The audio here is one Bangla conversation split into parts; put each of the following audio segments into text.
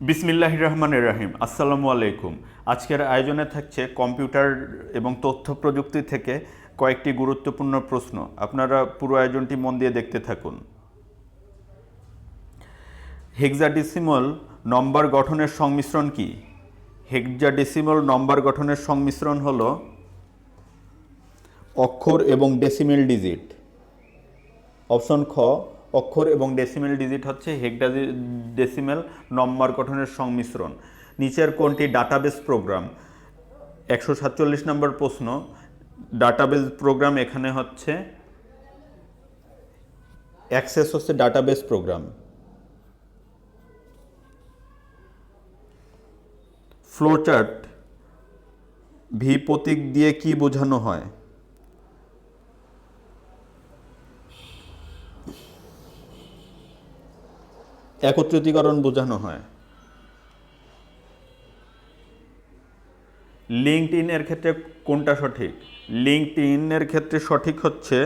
বিসমিল্লাহির রহমানির রহিম। আসসালামু আলাইকুম। আজকের আয়োজনে থাকছে কম্পিউটার এবং তথ্য প্রযুক্তি থেকে কয়েকটি গুরুত্বপূর্ণ প্রশ্ন। আপনারা পুরো আয়োজনটি মন দিয়ে দেখতে থাকুন। হেক্সাডেসিমাল নম্বর গঠনের সংমিশ্রণ কি? হেক্সাডেসিমাল নম্বর গঠনের সংমিশ্রণ হল অক্ষর এবং ডেসিমেল ডিজিট। অপশন খ, অক্ষর এবং ডেসিমেল ডিজিট হচ্ছে হেক্সাডেসিমাল নম্বর গঠনের সংমিশ্রণ। নিচের কোনটি ডাটাবেস প্রোগ্রাম? 147 নম্বর প্রশ্ন। ডাটাবেস প্রোগ্রাম এখানে হচ্ছে অ্যাক্সেস হচ্ছে ডাটাবেস প্রোগ্রাম। ফ্লোচার্ট ভি প্রতীক দিয়ে কি বোঝানো হয়? একত্রিতকরণ বোঝানো হয়। লিঙ্কড এর ক্ষেত্রে কোনটা সঠিক? লিঙ্কড এর ক্ষেত্রে সঠিক হচ্ছে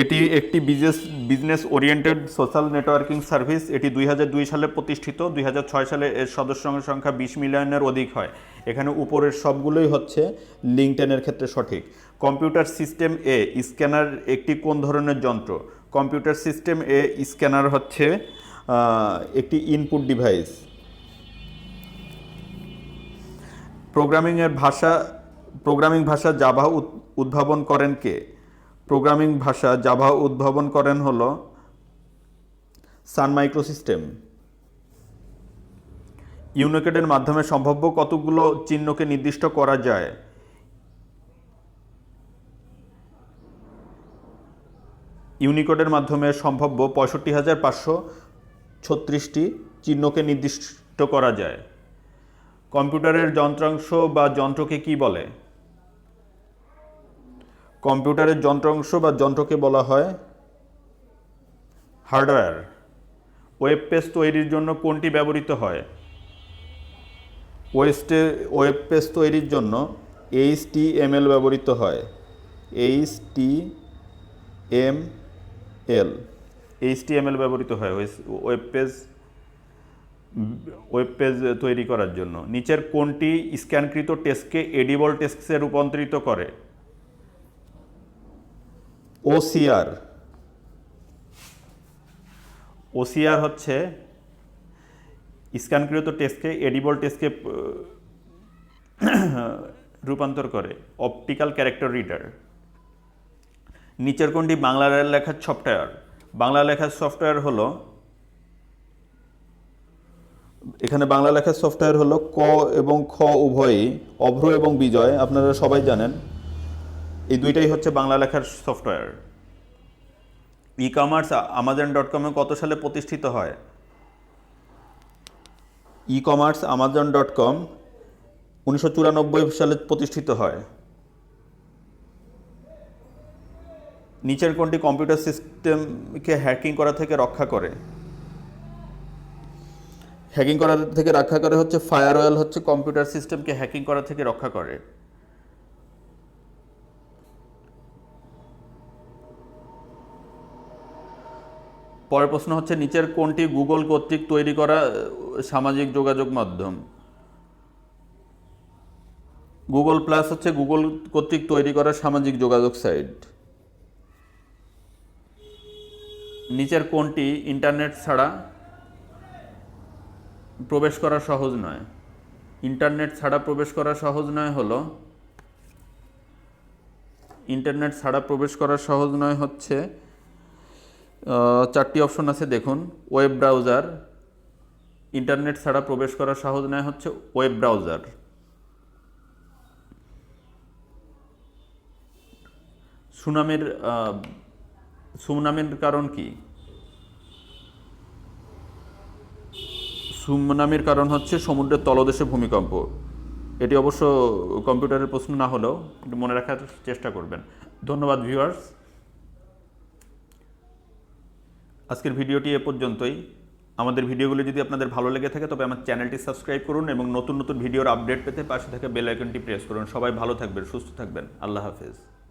এটি একটি business oriented social networking service. এটি 2002 সালে প্রতিষ্ঠিত। 2006 সালে এর সদস্য সংখ্যা 20 মিলিয়নের অধিক হয়। এখানে উপরের সবগুলোই হচ্ছে লিঙ্কড এর ক্ষেত্রে সঠিক। কম্পিউটার সিস্টেম এ স্ক্যানার একটি কোন ধরনের যন্ত্র? কম্পিউটার সিস্টেম এ স্ক্যানার হচ্ছে একটি ইনপুট ডিভাইস। প্রোগ্রামিং ভাষা জাভা উদ্ভাবন করেন কে? প্রোগ্রামিং ভাষা জাভা উদ্ভাবন করেন হলো সান মাইক্রোসিস্টেম। ইউনিকোডের মাধ্যমে সম্ভাব্য কতগুলো চিহ্নকে নির্দিষ্ট করা যায়? ইউনিকোডের মাধ্যমে সম্ভাব্য 65,536টি চিহ্নকে নির্দিষ্ট করা যায়। কম্পিউটারের যন্ত্রাংশ বা যন্ত্রকে কি বলে? কম্পিউটারের যন্ত্রাংশ বা যন্ত্রকে বলা হয় হার্ডওয়্যার। ওয়েব পেজ তৈরির জন্য কোনটি ব্যবহৃত হয়? ওয়েব পেজ তৈরির জন্য HTML ব্যবহৃত হয়। HTML ব্যবহৃত হয় ওয়েব পেজ তৈরি করার জন্য। নিচের কোনটি স্ক্যানকৃত টেক্সটকে এডিবল টেক্সটে রূপান্তরিত করে? OCR হচ্ছে স্ক্যানকৃত টেক্সটকে এডিবল টেক্সটে রূপান্তর করে। Optical character reader. নিচের কোনটি বাংলা লেখার সফটওয়্যার? বাংলা লেখার সফটওয়্যার হলো, এখানে বাংলা লেখার সফটওয়্যার হলো ক এবং খ উভয়ই, অভ্র এবং বিজয়। আপনারা সবাই জানেন এই দুইটাই হচ্ছে বাংলা লেখার সফটওয়্যার। ই কমার্স Amazon.com কত সালে প্রতিষ্ঠিত হয়? ই কমার্স Amazon.com 1994 সালে প্রতিষ্ঠিত হয়। নিচের কোনটি কম্পিউটার সিস্টেমকে হ্যাকিং করা থেকে রক্ষা করে? হ্যাকিং করা থেকে রক্ষা করে হচ্ছে ফায়ারওয়াল, হচ্ছে কম্পিউটার সিস্টেমকে হ্যাকিং করা থেকে রক্ষা করে। পরের প্রশ্ন হচ্ছে নিচের কোনটি গুগল কর্তৃক তৈরি করা সামাজিক যোগাযোগ মাধ্যম? গুগল প্লাস হচ্ছে গুগল কর্তৃক তৈরি করা সামাজিক যোগাযোগ সাইট। নিচের কোনটি ইন্টারনেট ছাড়া প্রবেশ করা সহজ নয়? ইন্টারনেট ছাড়া প্রবেশ করা সহজ নয় হলো, ইন্টারনেট ছাড়া প্রবেশ করা সহজ নয় হচ্ছে 4টি অপশন আছে দেখুন। Web browser. ইন্টারনেট ছাড়া প্রবেশ করা সহজ নয় হচ্ছে ওয়েব ব্রাউজার। সুনামির কারণ কি? সুনামির কারণ হচ্ছে সমুদ্রের তলদেশে ভূমিকম্প। এটি অবশ্য কম্পিউটারের প্রশ্ন না হলেও একটু মনে রাখার চেষ্টা করবেন। ধন্যবাদ ভিউয়ার্স। আজকের ভিডিওটি এ পর্যন্তই। আমাদের ভিডিওগুলি যদি আপনাদের ভালো লেগে থাকে তবে আমার চ্যানেলটি সাবস্ক্রাইব করুন এবং নতুন নতুন ভিডিওর আপডেট পেতে পাশে থাকা বেল আইকনটি প্রেস করুন। সবাই ভালো থাকবেন, সুস্থ থাকবেন। আল্লাহ হাফেজ।